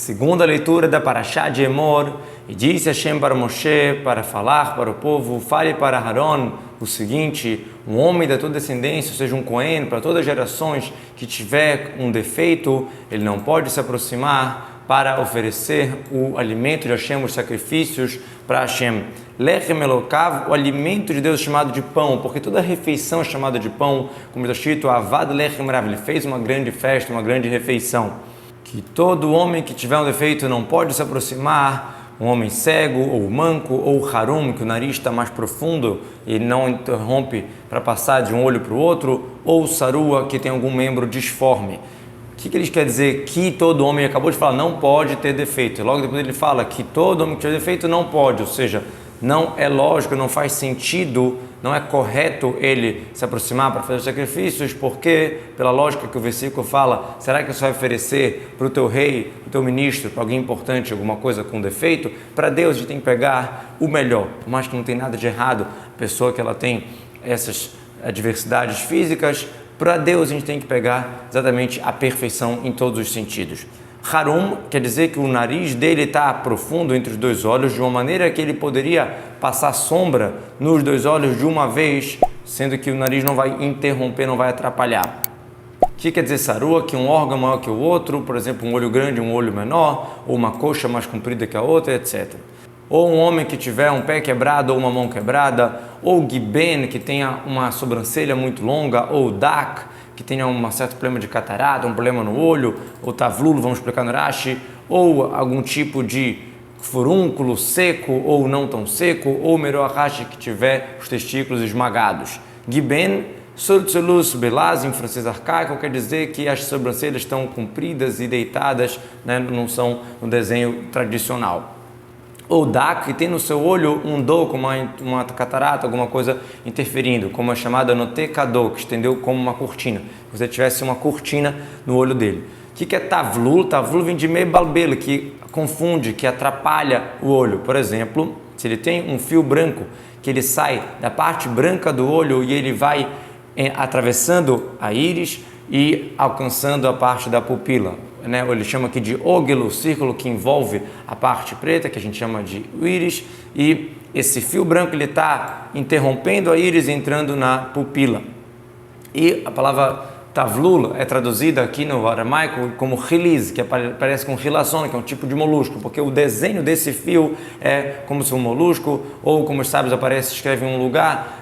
Segunda leitura da Parashá de Emor, e disse Hashem para Moshe, para falar para o povo, fale para Haron o seguinte: um homem da tua descendência, ou seja, um Cohen, para todas as gerações que tiver um defeito, ele não pode se aproximar para oferecer o alimento de Hashem, os sacrifícios para Hashem. Lechem Elokav, o alimento de Deus chamado de pão, porque toda refeição é chamada de pão, como está escrito, Avad Lechem Rav, ele fez uma grande festa, uma grande refeição. Que todo homem que tiver um defeito não pode se aproximar, um homem cego ou manco ou harum, que o nariz está mais profundo e não interrompe para passar de um olho para o outro, ou sarua, que tem algum membro disforme. O que eles querem dizer? Que todo homem, acabou de falar, não pode ter defeito. E logo depois ele fala que todo homem que tiver defeito não pode, ou seja, não é lógico, não faz sentido, não é correto ele se aproximar para fazer os sacrifícios, porque, pela lógica que o versículo fala, será que você vai oferecer para o teu rei, para o teu ministro, para alguém importante, alguma coisa com defeito? Para Deus a gente tem que pegar o melhor, por mais que não tem nada de errado, a pessoa que ela tem essas adversidades físicas, para Deus a gente tem que pegar exatamente a perfeição em todos os sentidos. Harum quer dizer que o nariz dele está profundo entre os dois olhos, de uma maneira que ele poderia passar sombra nos dois olhos de uma vez, sendo que o nariz não vai interromper, não vai atrapalhar. O que quer dizer sarua? Que um órgão maior que o outro, por exemplo, um olho grande, um olho menor, ou uma coxa mais comprida que a outra, etc. Ou um homem que tiver um pé quebrado ou uma mão quebrada, ou giben, que tenha uma sobrancelha muito longa, ou dak, que tenha um certo problema de catarata, um problema no olho, ou tavlulo, vamos explicar no Rashi, ou algum tipo de furúnculo seco ou não tão seco, ou meroahashi, que tiver os testículos esmagados. Giben, sortzelus belaz, em francês arcaico, quer dizer que as sobrancelhas estão compridas e deitadas, né, não são no desenho tradicional. Ou dak, que tem no seu olho um do, como uma catarata, alguma coisa interferindo, como a chamada notekado, que estendeu como uma cortina. Se você tivesse uma cortina no olho dele. O que é tavlul? Tavlul vem de mebalbelo, que confunde, que atrapalha o olho. Por exemplo, se ele tem um fio branco, que ele sai da parte branca do olho e ele vai atravessando a íris e alcançando a parte da pupila. Né? Ele chama aqui de ógulo, o círculo que envolve a parte preta, que a gente chama de íris, e esse fio branco ele está interrompendo a íris e entrando na pupila. E a palavra tavlul é traduzida aqui no aramaico como rilis, que parece com rilação, que é um tipo de molusco, porque o desenho desse fio é como se um molusco, ou como os sábios aparece, escreve em um lugar,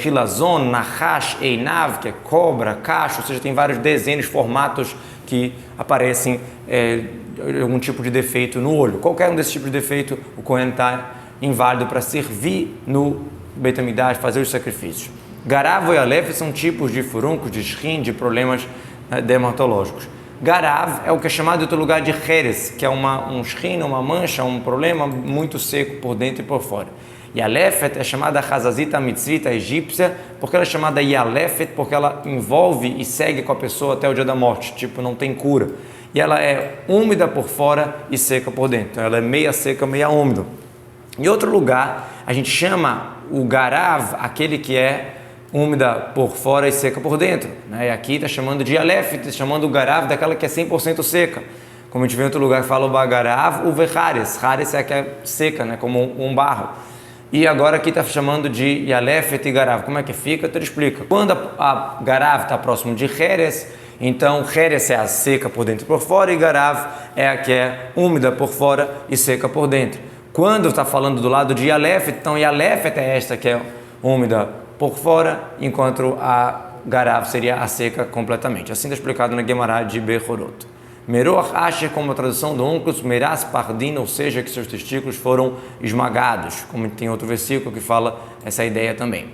rilazon, nahash, einav, que é cobra, cacho, ou seja, tem vários desenhos, formatos que aparecem algum tipo de defeito no olho. Qualquer um desses tipos de defeito, o Cohen está inválido para servir no Beit HaMikdash, fazer os sacrifícios. Garav e Alef são tipos de furúnculos, de shrim, de problemas dermatológicos. Garav é o que é chamado em outro lugar de Heres, que é um shrim, uma mancha, um problema muito seco por dentro e por fora. Yalefet é chamada Hazazita Mitzvita egípcia, porque ela é chamada Yalefet, porque ela envolve e segue com a pessoa até o dia da morte, tipo, não tem cura. E ela é úmida por fora e seca por dentro, então ela é meia seca, meia úmida. Em outro lugar, a gente chama o Garav, aquele que é úmida por fora e seca por dentro, né? E aqui está chamando de Yalefet, está chamando o Garav daquela que é 100% seca. Como a gente vê em outro lugar, fala o Bagarav, o Vechares. Hares é a que é seca, né? Como um barro. E agora aqui está chamando de Yalefet e Garav. Como é que fica? Eu te explico. Quando a Garav está próximo de Heres, então Heres é a seca por dentro e por fora, e Garav é a que é úmida por fora e seca por dentro. Quando está falando do lado de Yalefet, então Yalefet é esta que é úmida por fora, enquanto a Garav seria a seca completamente. Assim está explicado na Gemara de Bechorot. Meroach Asher, como a tradução do Onkelos, Meras Pardin, ou seja, que seus testículos foram esmagados, como tem outro versículo que fala essa ideia também.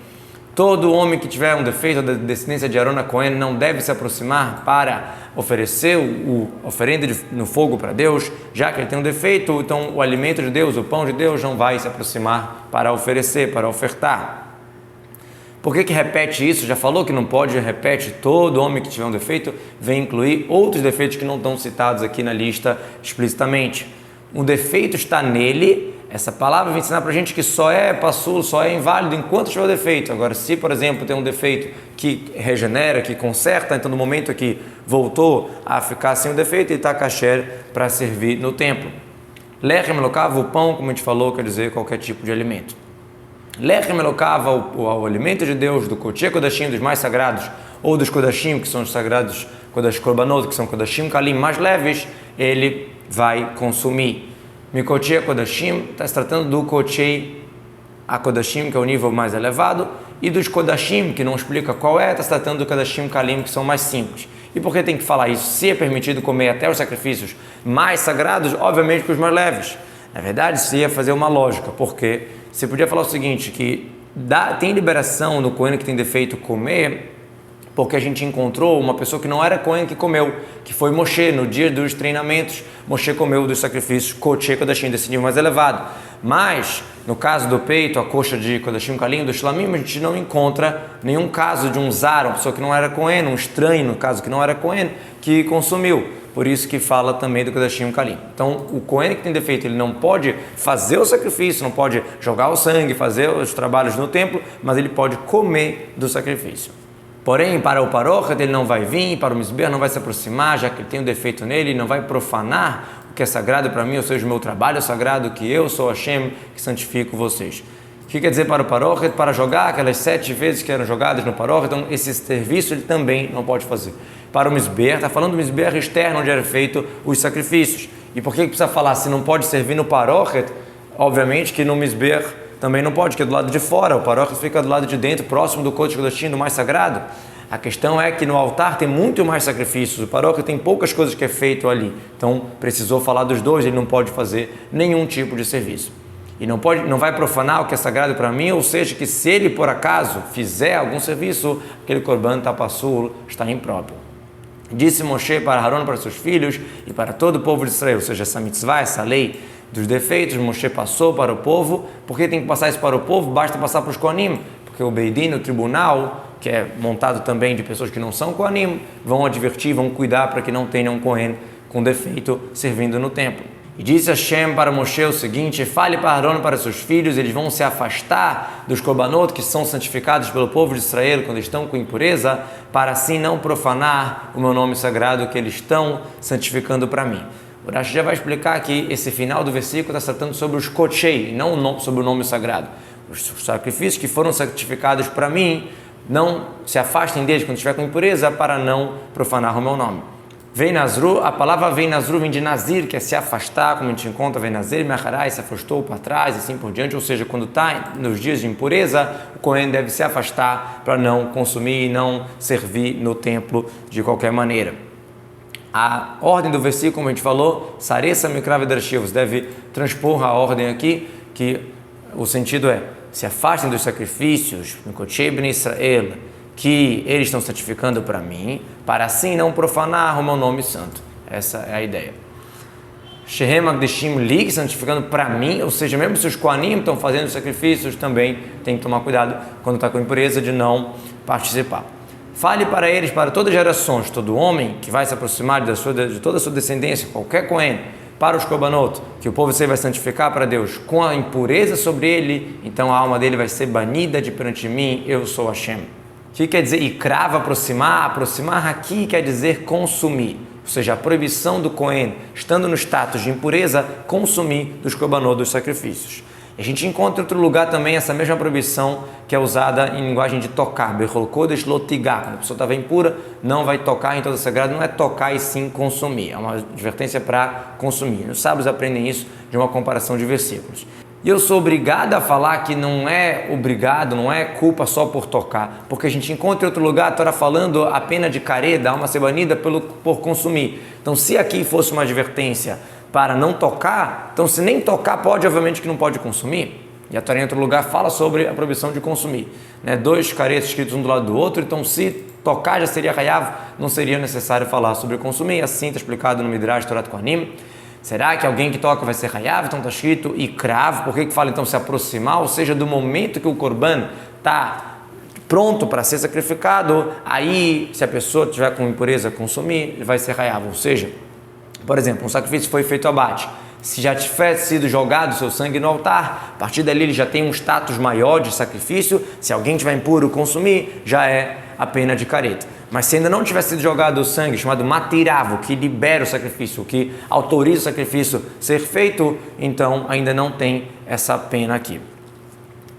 Todo homem que tiver um defeito da descendência de Aaron Cohen não deve se aproximar para oferecer o oferenda no fogo para Deus, já que ele tem um defeito, então o alimento de Deus, o pão de Deus, não vai se aproximar para oferecer, para ofertar. Por que repete isso? Já falou que não pode, repete, todo homem que tiver um defeito vem incluir outros defeitos que não estão citados aqui na lista explicitamente. O defeito está nele, essa palavra vai ensinar para a gente que só é passul, só é inválido enquanto tiver o defeito. Agora, se, por exemplo, tem um defeito que regenera, que conserta, então no momento que voltou a ficar sem o defeito, ele está kasher para servir no templo. Lechem elokav, o pão, como a gente falou, quer dizer qualquer tipo de alimento. Lechem elokav, o alimento de Deus, do Kodesh Kodashim, dos mais sagrados, ou dos Kodashim, que são os sagrados Kodesh Korbanot, que são Kodashim Kalim mais leves, ele vai consumir. Mikodesh Kodashim, está se tratando do Kodesh Kodashim, que é o nível mais elevado, e dos Kodashim, que não explica qual é, está se tratando do Kodashim Kalim, que são mais simples. E por que tem que falar isso? Se é permitido comer até os sacrifícios mais sagrados, obviamente que os mais leves. Na verdade, isso ia fazer uma lógica, porque você podia falar o seguinte, que tem liberação no Cohen que tem defeito comer, porque a gente encontrou uma pessoa que não era Cohen que comeu, que foi Moshe, no dia dos treinamentos, Moshe comeu dos sacrifícios Kodesh Kodashim, desse nível mais elevado. Mas, no caso do peito, a coxa de Kodashim Kalim, do Shlamim, a gente não encontra nenhum caso de um zar, uma pessoa que não era Cohen, um estranho, no caso que não era Cohen, que consumiu. Por isso que fala também do Kodashim Kalim. Então, o Cohen que tem defeito, ele não pode fazer o sacrifício, não pode jogar o sangue, fazer os trabalhos no templo, mas ele pode comer do sacrifício. Porém, para o Parochet ele não vai vir, para o Mizbeach não vai se aproximar, já que ele tem um defeito nele, não vai profanar o que é sagrado para mim, ou seja, o meu trabalho é sagrado, que eu sou Hashem, que santifico vocês. O que quer dizer para o Parochet? Para jogar aquelas 7 vezes que eram jogadas no Parochet, então esse serviço ele também não pode fazer. Para o Mizbeach, está falando do Mizbeach externo, onde era feito os sacrifícios. E por que precisa falar se não pode servir no Parochet? Obviamente que no Mizbeach também não pode, que é do lado de fora, o Parochet fica do lado de dentro, próximo do Kodesh Kodashim, do mais sagrado. A questão é que no altar tem muito mais sacrifícios, o Parochet tem poucas coisas que é feito ali, então precisou falar dos dois, ele não pode fazer nenhum tipo de serviço. E não vai profanar o que é sagrado para mim, ou seja, que se ele por acaso fizer algum serviço, aquele korban tapassul está impróprio. Disse Moshe para Haron, para seus filhos e para todo o povo de Israel, ou seja, essa mitzvah, essa lei dos defeitos, Moshe passou para o povo. Por que tem que passar isso para o povo? Basta passar para os Kohanim, porque o Beidin, o tribunal, que é montado também de pessoas que não são Kohanim, vão advertir, vão cuidar para que não tenham um Kohen com defeito servindo no templo. E disse Hashem para Moshe o seguinte: fale para Haron, para seus filhos, eles vão se afastar dos korbanot que são santificados pelo povo de Israel quando estão com impureza, para assim não profanar o meu nome sagrado que eles estão santificando para mim. O Rashi já vai explicar que esse final do versículo está tratando sobre os kodshei, não sobre o nome sagrado. Os sacrifícios que foram santificados para mim, não se afastem deles quando estiver com impureza, para não profanar o meu nome. Vem Nazru, a palavra vem Nazru vem de Nazir, que é se afastar, como a gente encontra, vem Nazir, Mecharai, se afastou para trás, assim por diante, ou seja, quando está nos dias de impureza, o Kohen deve se afastar para não consumir e não servir no templo de qualquer maneira. A ordem do versículo, como a gente falou, Saresa Mikrav Edrashiv, você deve transpor a ordem aqui, que o sentido é, se afastem dos sacrifícios, Mikotchei Ben Israel, que eles estão santificando para mim, para assim não profanar o meu nome santo. Essa é a ideia. Shehem Agdeshim Lig, santificando para mim, ou seja, mesmo se os Kohanim estão fazendo sacrifícios, também tem que tomar cuidado quando está com impureza de não participar. Fale para eles, para todas as gerações, todo homem que vai se aproximar de toda a sua descendência, qualquer Kohen, para os korbanot, que o povo vai santificar para Deus com a impureza sobre ele, então a alma dele vai ser banida de perante mim, eu sou Hashem. O que quer dizer ikrava, aproximar? Aproximar aqui quer dizer consumir, ou seja, a proibição do Kohen, estando no status de impureza, consumir dos korbanot, dos sacrifícios. A gente encontra em outro lugar também essa mesma proibição que é usada em linguagem de tocar. Bechol Kodesh Lotigá. Quando a pessoa estava impura, não vai tocar em todo sagrado, não é tocar e sim consumir. É uma advertência para consumir. Os sábios aprendem isso de uma comparação de versículos. E eu sou obrigado a falar que não é obrigado, não é culpa só por tocar, porque a gente encontra em outro lugar a Torá falando a pena de carê, da alma ser banida por consumir. Então, se aqui fosse uma advertência para não tocar, então se nem tocar pode, obviamente que não pode consumir. E a Torá em outro lugar fala sobre a proibição de consumir. 2 caretos escritos um do lado do outro, então se tocar já seria hayav, não seria necessário falar sobre consumir. Assim está explicado no Midrash Torat Kohanim. Será que alguém que toca vai ser hayav? Então está escrito ikrav. Por que fala então se aproximar? Ou seja, do momento que o korban está pronto para ser sacrificado, aí se a pessoa tiver com impureza consumir, ele vai ser hayav. Ou seja, por exemplo, um sacrifício foi feito abate. Se já tiver sido jogado o seu sangue no altar, a partir dali ele já tem um status maior de sacrifício. Se alguém tiver impuro consumir, já é a pena de careta. Mas se ainda não tiver sido jogado o sangue, chamado matiravo, que libera o sacrifício, que autoriza o sacrifício ser feito, então ainda não tem essa pena aqui.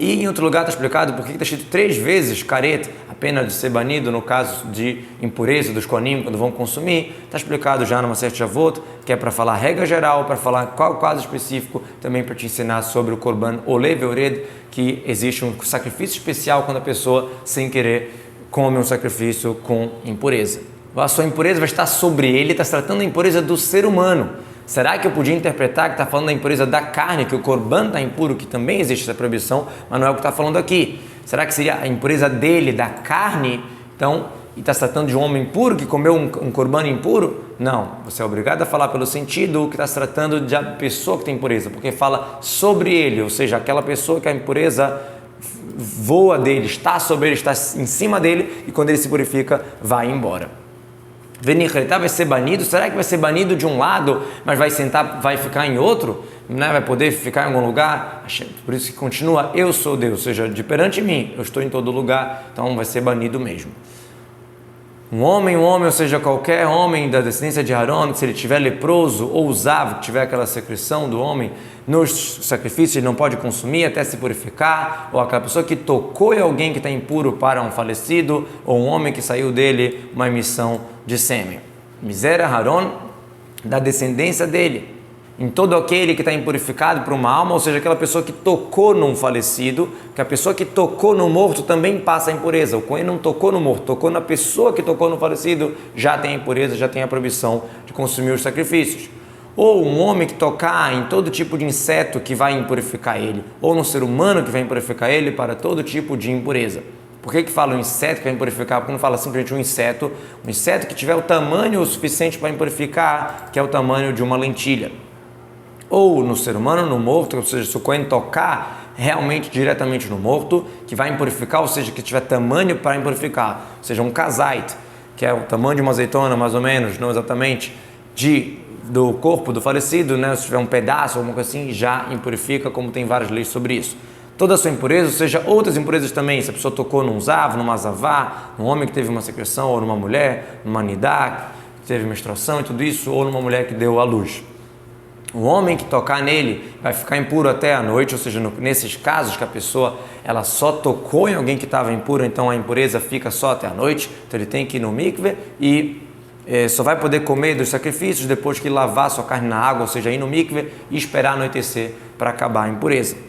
E em outro lugar está explicado por que está escrito 3 vezes careta, a pena de ser banido no caso de impureza dos kohanim quando vão consumir. Está explicado já numa certa Shavuot, que é para falar regra geral, para falar qual caso específico, também para te ensinar sobre o korban olé veored, que existe um sacrifício especial quando a pessoa, sem querer, come um sacrifício com impureza. A sua impureza vai estar sobre ele, está se tratando da impureza do ser humano. Será que eu podia interpretar que está falando da impureza da carne, que o korban está impuro, que também existe essa proibição, mas não é o que está falando aqui? Será que seria a impureza dele, da carne? Então, e está se tratando de um homem impuro que comeu um korban impuro? Não, você é obrigado a falar pelo sentido que está se tratando da pessoa que tem impureza, porque fala sobre ele, ou seja, aquela pessoa que a impureza voa dele, está sobre ele, está em cima dele, e quando ele se purifica, vai embora. Venichretá vai ser banido? Será que vai ser banido de um lado, mas vai ficar em outro? Né? Vai poder ficar em algum lugar? Por isso que continua, eu sou Deus, ou seja, de perante mim, eu estou em todo lugar, então vai ser banido mesmo. Um homem, ou seja, qualquer homem da descendência de Aaron, se ele tiver leproso ou usado, que tiver aquela secreção do homem, nos sacrifícios ele não pode consumir até se purificar, ou aquela pessoa que tocou em alguém que está impuro para um falecido, ou um homem que saiu dele uma emissão de sêmen. Miséria Aaron, da descendência dele. Em todo aquele que está impurificado por uma alma, ou seja, aquela pessoa que tocou num falecido, que a pessoa que tocou no morto também passa a impureza. O Cohen não tocou no morto, tocou na pessoa que tocou no falecido, já tem a impureza, já tem a proibição de consumir os sacrifícios. Ou um homem que tocar em todo tipo de inseto que vai impurificar ele, ou no ser humano que vai impurificar ele para todo tipo de impureza. Por que fala um inseto que vai impurificar? Porque não fala simplesmente um inseto que tiver o tamanho suficiente para impurificar, que é o tamanho de uma lentilha. Ou no ser humano, no morto, ou seja, se o Cohen tocar realmente diretamente no morto, que vai impurificar, ou seja, que tiver tamanho para impurificar, ou seja, um kazait, que é o tamanho de uma azeitona, mais ou menos, não exatamente, do corpo do falecido, né? Se tiver um pedaço, alguma coisa assim, já impurifica, como tem várias leis sobre isso. Toda a sua impureza, ou seja, outras impurezas também, se a pessoa tocou num zav, numa zavá, num homem que teve uma secreção, ou numa mulher, numa nidak, que teve menstruação e tudo isso, ou numa mulher que deu à luz. O homem que tocar nele vai ficar impuro até a noite, ou seja, nesses casos que a pessoa ela só tocou em alguém que estava impuro, então a impureza fica só até a noite, então ele tem que ir no mikve e só vai poder comer dos sacrifícios depois que lavar sua carne na água, ou seja, ir no mikve e esperar anoitecer para acabar a impureza.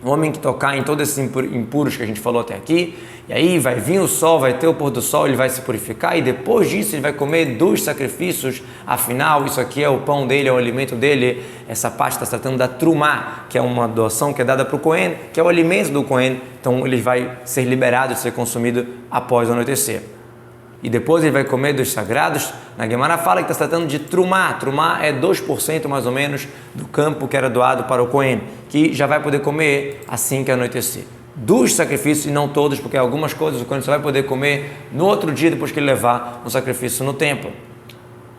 O homem que tocar em todos esses impuros que a gente falou até aqui, e aí vai vir o sol, vai ter o pôr do sol, ele vai se purificar e depois disso ele vai comer dos sacrifícios, afinal isso aqui é o pão dele, é o alimento dele, essa parte está se tratando da trumá, que é uma doação que é dada para o Cohen, que é o alimento do Cohen, então ele vai ser liberado de ser consumido após o anoitecer. E depois ele vai comer dos sagrados. Na Gemara fala que está se tratando de trumá. Trumá é 2% mais ou menos do campo que era doado para o Cohen, que já vai poder comer assim que anoitecer. Dos sacrifícios, e não todos, porque algumas coisas o Cohen só vai poder comer no outro dia, depois que ele levar um sacrifício no templo.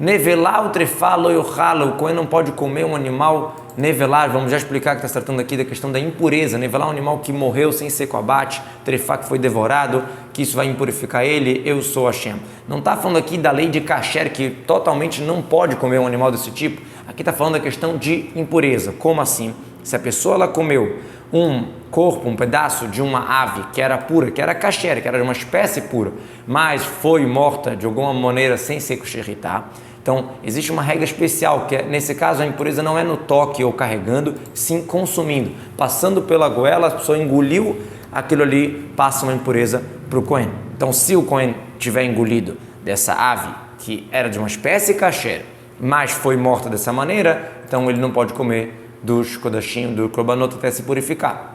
Nevelar o trefá loyochalo, o Cohen não pode comer um animal nevelar, vamos já explicar que está se tratando aqui da questão da impureza, nevelar um animal que morreu sem ser com abate, trefá que foi devorado, que isso vai impurificar ele, eu sou Hashem. Não está falando aqui da lei de kasher, que totalmente não pode comer um animal desse tipo, aqui está falando da questão de impureza. Como assim? Se a pessoa ela comeu um corpo, um pedaço de uma ave que era pura, que era kasher, que era de uma espécie pura, mas foi morta de alguma maneira sem ser kosheritá, então existe uma regra especial, que nesse caso a impureza não é no toque ou carregando, sim consumindo. Passando pela goela, a pessoa engoliu aquilo ali, passa uma impureza para o Cohen. Então se o Cohen tiver engolido dessa ave, que era de uma espécie kasher, mas foi morta dessa maneira, então ele não pode comer dos kodashim, do korbanot até se purificar.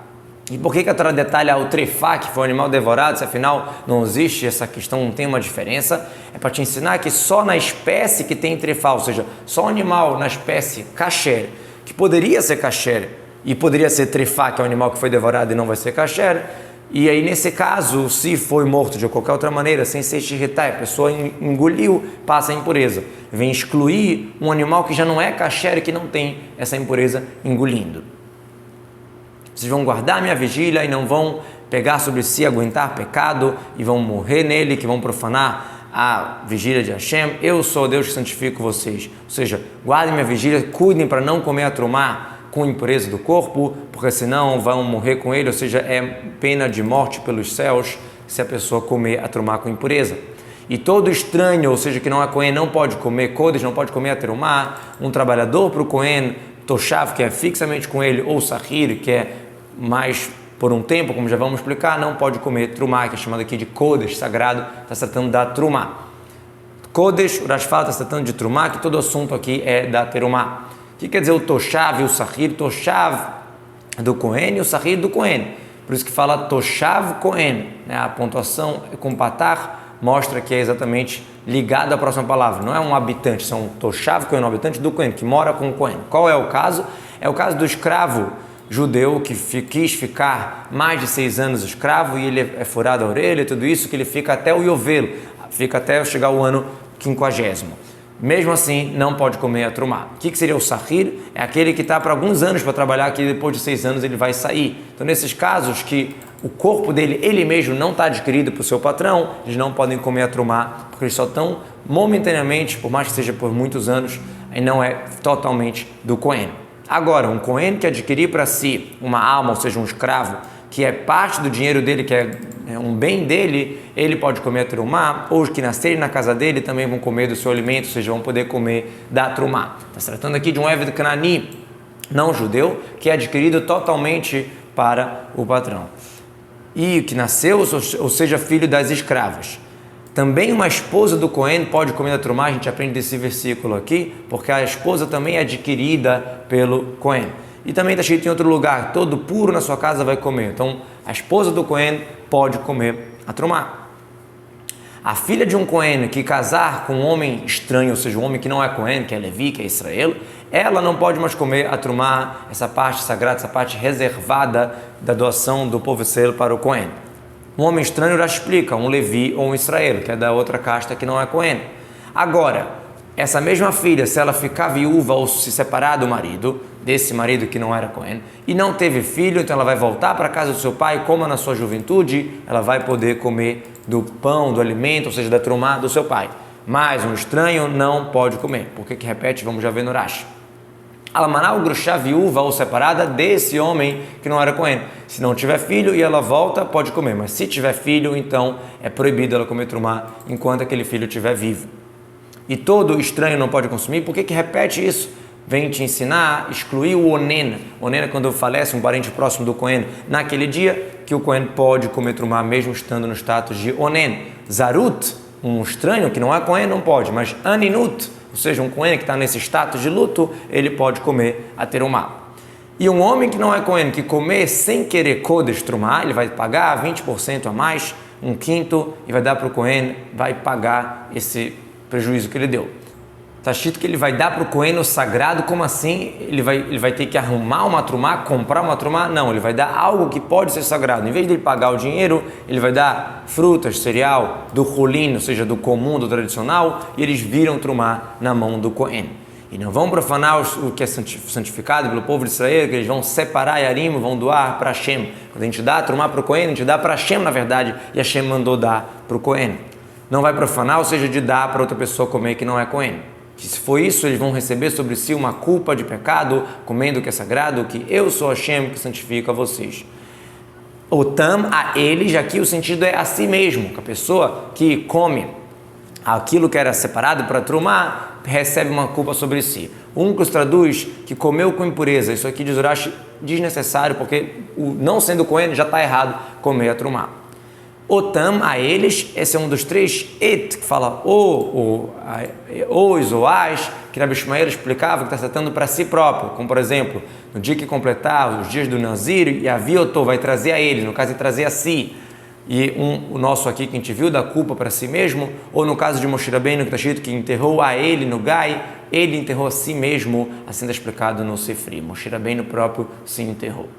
E por que a Torá detalha o trefá, que foi um animal devorado, se afinal não existe essa questão, não tem uma diferença? É para te ensinar que só na espécie que tem trefá, ou seja, só um animal na espécie kasher, que poderia ser kasher e poderia ser trefá, que é um animal que foi devorado e não vai ser kasher, E aí, nesse caso, se foi morto de qualquer outra maneira, sem ser shiritai, a pessoa engoliu, passa a impureza. Vem excluir um animal que já não é kasher e que não tem essa impureza engolindo. Vocês vão guardar a minha vigília e não vão pegar sobre si, aguentar pecado e vão morrer nele, que vão profanar a vigília de Hashem. Eu sou o Deus que santifico vocês. Ou seja, guardem minha vigília, cuidem para não comer a trumá com impureza do corpo, porque senão vão morrer com ele, ou seja, é pena de morte pelos céus se a pessoa comer a trumá com impureza. E todo estranho, ou seja, que não é Cohen, não pode comer kodesh, não pode comer a trumá. Um trabalhador para o Cohen, toshav, que é fixamente com ele, ou sahir, que é mais por um tempo, como já vamos explicar, não pode comer trumá, que é chamado aqui de kodesh, sagrado, está se tratando da trumá. Kodesh, o Rashfal está se tratando de trumá, que todo assunto aqui é da terumá. O que quer dizer o toshav e o sahir? Toshav do Cohen e o sahir do Cohen. Por isso que fala toshav Cohen. A pontuação com patar mostra que é exatamente ligado à próxima palavra. Não é um habitante, são toshav Cohen, um habitante do Cohen, que mora com o Cohen. Qual é o caso? É o caso do escravo judeu que quis ficar mais de 6 anos escravo e ele é furado a orelha e tudo isso, que ele fica até o Yovel, fica até chegar o ano 50º. Mesmo assim, não pode comer a trumá. O que seria o sahir? É aquele que está para alguns anos para trabalhar, que depois de 6 anos ele vai sair. Então, nesses casos que o corpo dele, ele mesmo, não está adquirido para o seu patrão, eles não podem comer a trumá, porque eles só estão momentaneamente, por mais que seja por muitos anos, e não é totalmente do Cohen. Agora, um Cohen que adquirir para si uma alma, ou seja, um escravo, que é parte do dinheiro dele, que é um bem dele, ele pode comer a trumá, ou os que nascerem na casa dele também vão comer do seu alimento, ou seja, vão poder comer da trumá. Está se tratando aqui de um Eved Canani, não judeu, que é adquirido totalmente para o patrão. E que nasceu, ou seja, filho das escravas. Também uma esposa do Cohen pode comer da trumá, a gente aprende desse versículo aqui, porque a esposa também é adquirida pelo Cohen. E também está escrito em outro lugar, todo puro na sua casa vai comer. Então, a esposa do Cohen pode comer a trumá. A filha de um Cohen que casar com um homem estranho, ou seja, um homem que não é Cohen, que é Levi, que é Israel, ela não pode mais comer a trumá, essa parte sagrada, essa parte reservada da doação do povo Israel para o Cohen. Um homem estranho já explica, um Levi ou um Israel, que é da outra casta que não é Cohen. Agora, essa mesma filha, se ela ficar viúva ou se separar do marido, desse marido que não era Cohen, e não teve filho, então ela vai voltar para a casa do seu pai, como na sua juventude, ela vai poder comer do pão, do alimento, ou seja, da trumá do seu pai. Mas um estranho não pode comer. Por que repete? Vamos já ver no Rashi. Alamaná, o gruxá, viúva ou separada desse homem que não era Cohen. Se não tiver filho e ela volta, pode comer. Mas se tiver filho, então é proibido ela comer trumá enquanto aquele filho estiver vivo. E todo estranho não pode consumir. Por que repete isso? Vem te ensinar, excluir o onen. Onen é quando falece um parente próximo do Cohen naquele dia, que o Cohen pode comer trumá mesmo estando no status de onen. Zarut, um estranho que não é Cohen, não pode. Mas aninut, ou seja, um Cohen que está nesse status de luto, ele pode comer a terumá. E um homem que não é Cohen, que comer sem querer kodesh trumá, ele vai pagar 20% a mais, 1/5, e vai dar para o Cohen, vai pagar esse prejuízo que ele deu. Está escrito que ele vai dar para o Cohen o sagrado. Como assim? Ele vai ter que arrumar uma trumá, comprar uma trumá? Não, ele vai dar algo que pode ser sagrado. Em vez de ele pagar o dinheiro, ele vai dar frutas, cereal, do rolim, ou seja, do comum, do tradicional, e eles viram trumá na mão do Cohen. E não vão profanar o que é santificado pelo povo de Israel, que eles vão separar Yarim, vão doar para Hashem. Quando a gente dá trumá para o Cohen, a gente dá para Hashem, na verdade, e Hashem mandou dar para o Cohen. Não vai profanar, ou seja, de dar para outra pessoa comer que não é Cohen. Que se for isso, eles vão receber sobre si uma culpa de pecado, comendo o que é sagrado, que eu sou Hashem que santifica vocês. Otam, a eles, aqui o sentido é a si mesmo, que a pessoa que come aquilo que era separado para trumá, recebe uma culpa sobre si. Uncus traduz que comeu com impureza. Isso aqui diz Urashi desnecessário, porque não sendo Cohen já está errado comer a trumá. Otam, a eles, esse é um dos 3 et, que fala os ou as, que Rabi Ishmael explicava que está tratando para si próprio, como por exemplo, no dia que completar os dias do Nazir, e a Viotô vai trazer a eles, no caso de trazer a si, e o nosso aqui que a gente viu da culpa para si mesmo, ou no caso de Moshe Rabbeinu, que está escrito que enterrou a ele no Gai, ele enterrou a si mesmo, assim está explicado no Sifri, Moshe Rabbeinu próprio se enterrou.